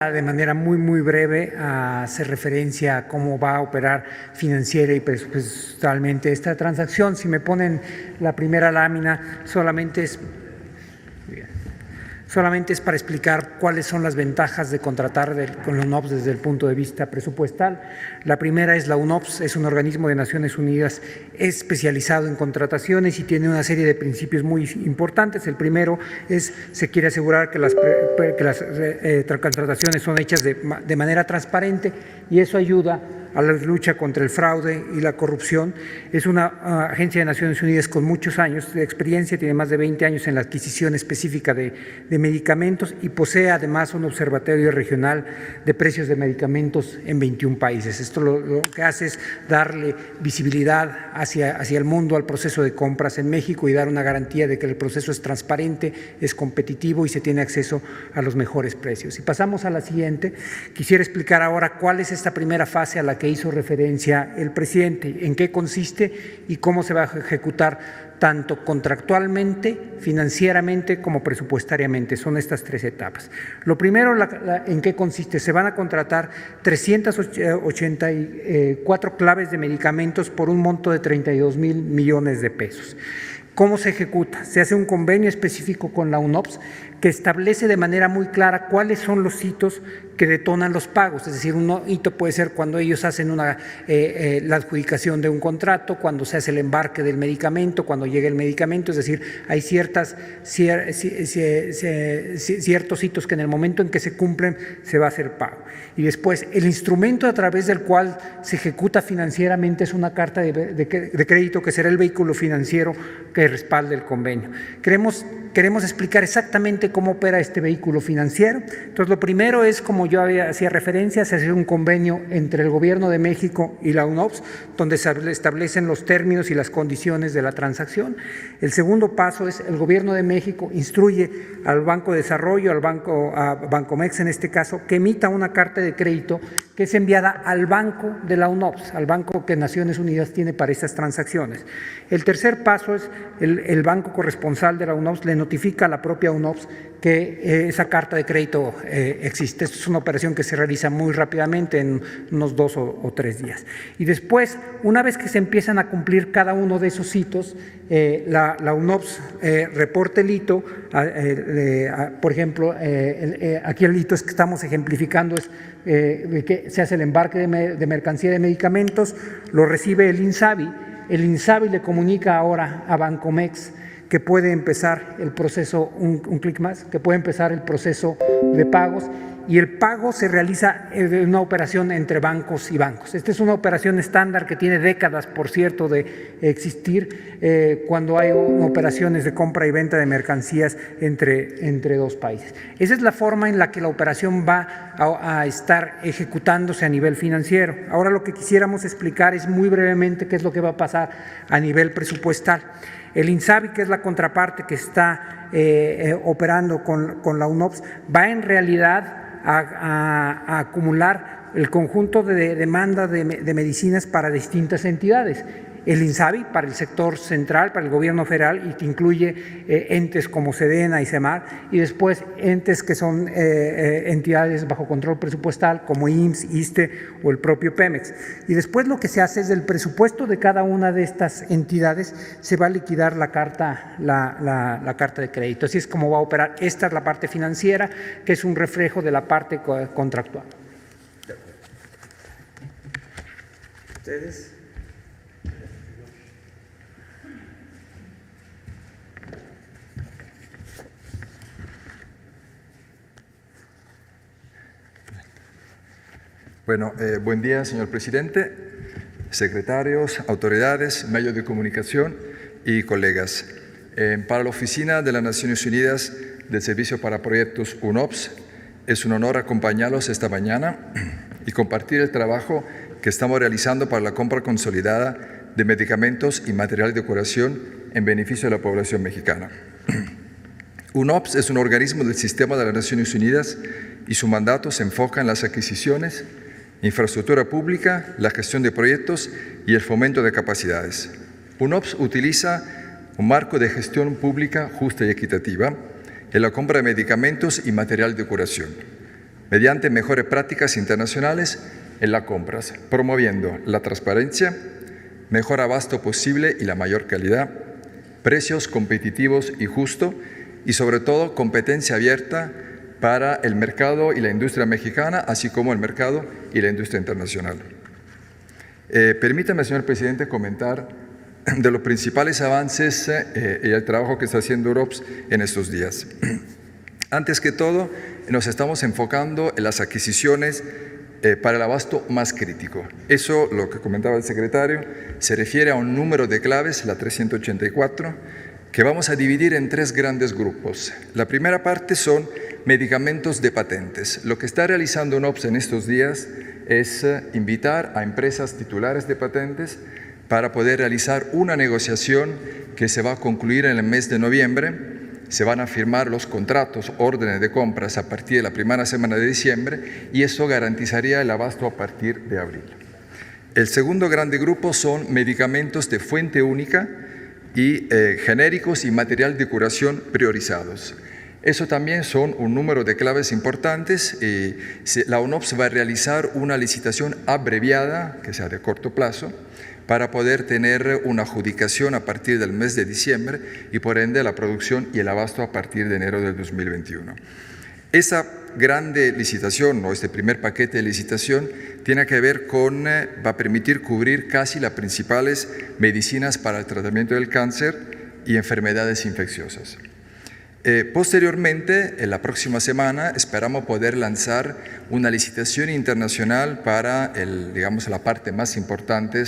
De manera muy breve a hacer referencia a cómo va a operar financiera y presupuestalmente esta transacción. Si me ponen la primera lámina, solamente es para explicar cuáles son las ventajas de contratar con la UNOPS desde el punto de vista presupuestal. La primera es la UNOPS, es un organismo de Naciones Unidas especializado en contrataciones y tiene una serie de principios muy importantes. El primero es, se quiere asegurar que las contrataciones son hechas de manera transparente, y eso ayuda a la lucha contra el fraude y la corrupción. Es una agencia de Naciones Unidas con muchos años de experiencia, tiene más de 20 años en la adquisición específica de medicamentos y posee además un observatorio regional de precios de medicamentos en 21 países. Esto lo que hace es darle visibilidad hacia el mundo al proceso de compras en México y dar una garantía de que el proceso es transparente, es competitivo y se tiene acceso a los mejores precios. Si pasamos a la siguiente, quisiera explicar ahora cuál es esta primera fase a la que hizo referencia el presidente, en qué consiste y cómo se va a ejecutar tanto contractualmente, financieramente como presupuestariamente. Son estas tres etapas. Lo primero, ¿en qué consiste? Se van a contratar 384 claves de medicamentos por un monto de 32,000 millones de pesos. ¿Cómo se ejecuta? Se hace un convenio específico con la UNOPS que establece de manera muy clara cuáles son los hitos que detonan los pagos. Es decir, un hito puede ser cuando ellos hacen la adjudicación de un contrato, cuando se hace el embarque del medicamento, cuando llega el medicamento. Es decir, hay ciertos hitos que en el momento en que se cumplen se va a hacer pago. Y después, el instrumento a través del cual se ejecuta financieramente es una carta de crédito que será el vehículo financiero que respalde el convenio. Queremos explicar exactamente cómo opera este vehículo financiero. Entonces, lo primero es, como yo hacía referencia, se hace un convenio entre el Gobierno de México y la UNOPS, donde se establecen los términos y las condiciones de la transacción. El segundo paso es el Gobierno de México instruye al Banco de Desarrollo, a Bancomex en este caso, que emita una carta de crédito que es enviada al banco de la UNOPS, al banco que Naciones Unidas tiene para estas transacciones. El tercer paso es el banco corresponsal de la UNOPS le notifica a la propia UNOPS que esa carta de crédito existe. Esto es una operación que se realiza muy rápidamente, en unos 2 o 3 días. Y después, una vez que se empiezan a cumplir cada uno de esos hitos, la UNOPS reporta el hito. Por ejemplo, aquí el hito es que estamos ejemplificando es que se hace el embarque de mercancía de medicamentos, lo recibe el INSABI. El INSABI le comunica ahora a Bancomex que puede empezar el proceso, un clic más, que puede empezar el proceso de pagos, y el pago se realiza en una operación entre bancos y bancos. Esta es una operación estándar que tiene décadas, por cierto, de existir cuando hay operaciones de compra y venta de mercancías entre dos países. Esa es la forma en la que la operación va a estar ejecutándose a nivel financiero. Ahora lo que quisiéramos explicar es muy brevemente qué es lo que va a pasar a nivel presupuestal. El INSABI, que es la contraparte que está operando con la UNOPS, va en realidad a acumular el conjunto de demanda de medicinas para distintas entidades. El INSABI para el sector central, para el gobierno federal, y que incluye entes como SEDENA y CEMAR, y después entes que son entidades bajo control presupuestal como IMSS, ISSSTE o el propio Pemex. Y después lo que se hace es del presupuesto de cada una de estas entidades se va a liquidar la carta de crédito. Así es como va a operar. Esta es la parte financiera, que es un reflejo de la parte contractual. ¿Ustedes? Bueno, buen día, señor presidente, secretarios, autoridades, medios de comunicación y colegas. Para la Oficina de las Naciones Unidas del Servicio para Proyectos UNOPS, es un honor acompañarlos esta mañana y compartir el trabajo que estamos realizando para la compra consolidada de medicamentos y material de curación en beneficio de la población mexicana. UNOPS es un organismo del sistema de las Naciones Unidas y su mandato se enfoca en las adquisiciones, infraestructura pública, la gestión de proyectos y el fomento de capacidades. UNOPS utiliza un marco de gestión pública justa y equitativa en la compra de medicamentos y material de curación. mediante mejores prácticas internacionales en las compras, promoviendo la transparencia, mejor abasto posible y la mayor calidad, precios competitivos y justos y sobre todo competencia abierta para el mercado y la industria mexicana, así como el mercado y la industria internacional. Permítame, señor presidente, comentar de los principales avances y el trabajo que está haciendo UNOPS en estos días. Antes que todo, nos estamos enfocando en las adquisiciones para el abasto más crítico. Eso, lo que comentaba el secretario, se refiere a un número de claves, la 384, que vamos a dividir en 3 grandes grupos. La primera parte son medicamentos de patentes. Lo que está realizando UNOPS en estos días es invitar a empresas titulares de patentes para poder realizar una negociación que se va a concluir en el mes de noviembre. Se van a firmar los contratos, órdenes de compras a partir de la primera semana de diciembre y eso garantizaría el abasto a partir de abril. El segundo grande grupo son medicamentos de fuente única y genéricos y material de curación priorizados. Eso también son un número de claves importantes. La UNOPS va a realizar una licitación abreviada, que sea de corto plazo, para poder tener una adjudicación a partir del mes de diciembre y por ende la producción y el abasto a partir de enero del 2021. Esa grande licitación o este primer paquete de licitación tiene que ver con, va a permitir cubrir casi las principales medicinas para el tratamiento del cáncer y enfermedades infecciosas. Posteriormente, en la próxima semana, esperamos poder lanzar una licitación internacional para digamos, la parte más importante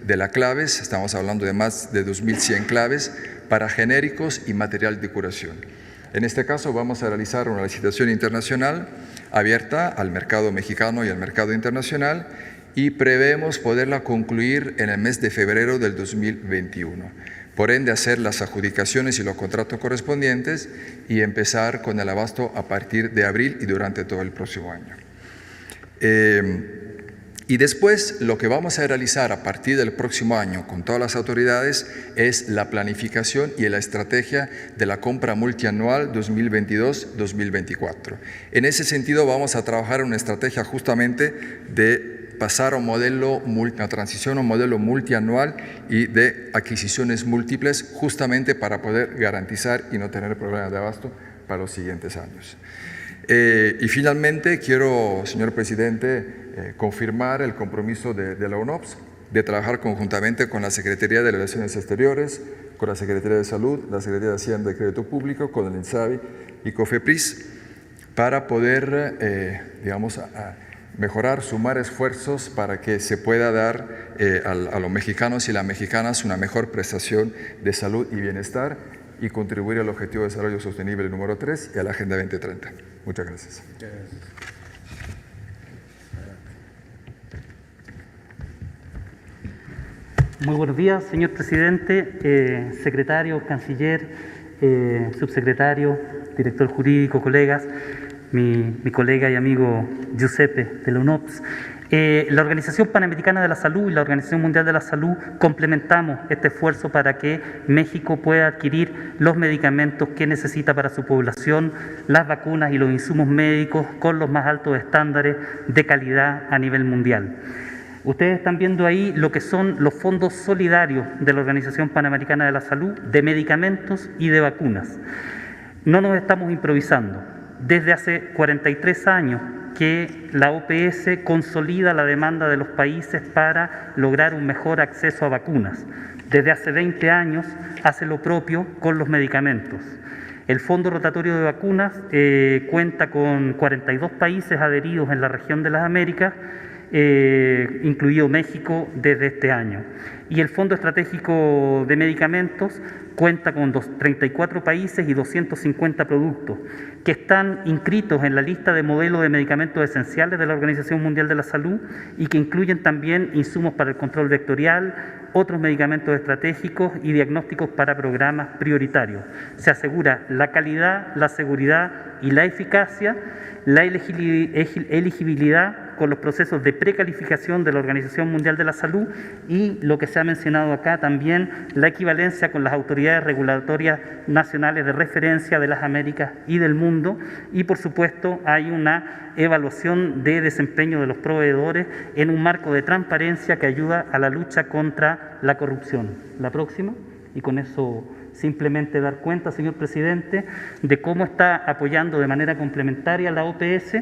de las claves. Estamos hablando de más de 2.100 claves para genéricos y material de curación. En este caso, vamos a realizar una licitación internacional abierta al mercado mexicano y al mercado internacional y prevemos poderla concluir en el mes de febrero del 2021. Por ende, hacer las adjudicaciones y los contratos correspondientes y empezar con el abasto a partir de abril y durante todo el próximo año. Y después, lo que vamos a realizar a partir del próximo año con todas las autoridades es la planificación y la estrategia de la compra multianual 2022-2024. En ese sentido, vamos a trabajar en una estrategia justamente de pasar a un modelo, una transición a un modelo multianual y de adquisiciones múltiples, justamente para poder garantizar y no tener problemas de abasto para los siguientes años. Y finalmente quiero, señor presidente, confirmar el compromiso de la UNOPS de trabajar conjuntamente con la Secretaría de Relaciones Exteriores, con la Secretaría de Salud, la Secretaría de Hacienda y Crédito Público, con el INSABI y COFEPRIS, para poder, digamos, mejorar, sumar esfuerzos para que se pueda dar a los mexicanos y las mexicanas una mejor prestación de salud y bienestar y contribuir al Objetivo de Desarrollo Sostenible número 3 y a la Agenda 2030. Muchas gracias. Muy buenos días, señor presidente, secretario, canciller, subsecretario, director jurídico, colegas, mi colega y amigo Giuseppe de la UNOPS. La Organización Panamericana de la Salud y la Organización Mundial de la Salud complementamos este esfuerzo para que México pueda adquirir los medicamentos que necesita para su población, las vacunas y los insumos médicos con los más altos estándares de calidad a nivel mundial. Ustedes están viendo ahí lo que son los fondos solidarios de la Organización Panamericana de la Salud, de medicamentos y de vacunas. No nos estamos improvisando. Desde hace 43 años que la OPS consolida la demanda de los países para lograr un mejor acceso a vacunas. Desde hace 20 años hace lo propio con los medicamentos. El Fondo Rotatorio de Vacunas cuenta con 42 países adheridos en la región de las Américas, incluido México desde este año. Y el Fondo Estratégico de Medicamentos cuenta con 34 países y 250 productos que están inscritos en la lista de modelos de medicamentos esenciales de la Organización Mundial de la Salud y que incluyen también insumos para el control vectorial, otros medicamentos estratégicos y diagnósticos para programas prioritarios. Se asegura la calidad, la seguridad y la eficacia, la elegibilidad con los procesos de precalificación de la Organización Mundial de la Salud y lo que se ha mencionado acá también, la equivalencia con las autoridades regulatorias nacionales de referencia de las Américas y del mundo, y por supuesto hay una evaluación de desempeño de los proveedores en un marco de transparencia que ayuda a la lucha contra la corrupción. La próxima, y con eso simplemente dar cuenta, señor presidente, de cómo está apoyando de manera complementaria la OPS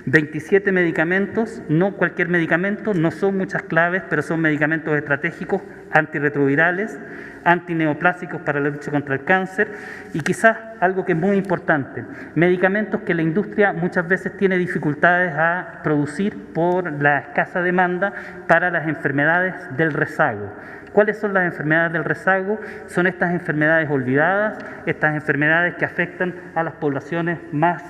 27 medicamentos, no cualquier medicamento, no son muchas claves, pero son medicamentos estratégicos, antirretrovirales, antineoplásicos para la lucha contra el cáncer y quizás algo que es muy importante, medicamentos que la industria muchas veces tiene dificultades a producir por la escasa demanda para las enfermedades del rezago. ¿Cuáles son las enfermedades del rezago? Son estas enfermedades olvidadas, estas enfermedades que afectan a las poblaciones más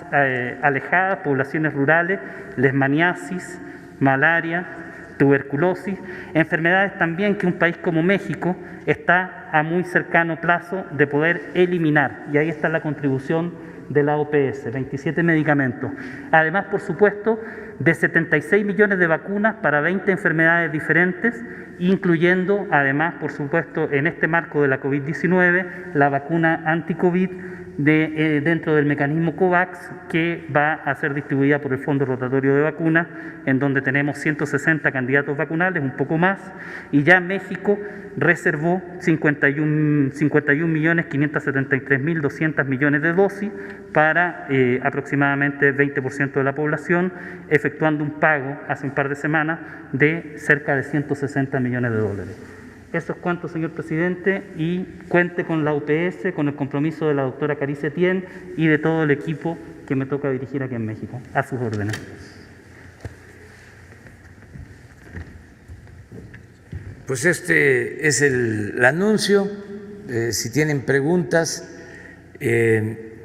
alejadas, poblaciones rurales, leishmaniasis, malaria, tuberculosis, enfermedades también que un país como México está a muy cercano plazo de poder eliminar. Y ahí está la contribución de la OPS, 27 medicamentos. Además, por supuesto, de 76 millones de vacunas para 20 enfermedades diferentes, incluyendo, además, por supuesto, en este marco de la COVID-19, la vacuna anti-COVID dentro del mecanismo COVAX, que va a ser distribuida por el Fondo Rotatorio de Vacunas, en donde tenemos 160 candidatos vacunales, un poco más, y ya México reservó 51.573.200 millones de dosis para aproximadamente 20% de la población, efectuando un pago hace un par de semanas de cerca de 160 millones de dólares. Eso es cuanto, señor presidente, y cuente con la UPS, con el compromiso de la doctora Carice Tien y de todo el equipo que me toca dirigir aquí en México. A sus órdenes. Pues este es el anuncio. Si tienen preguntas,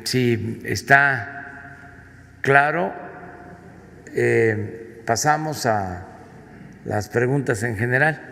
si está claro, pasamos a las preguntas en general.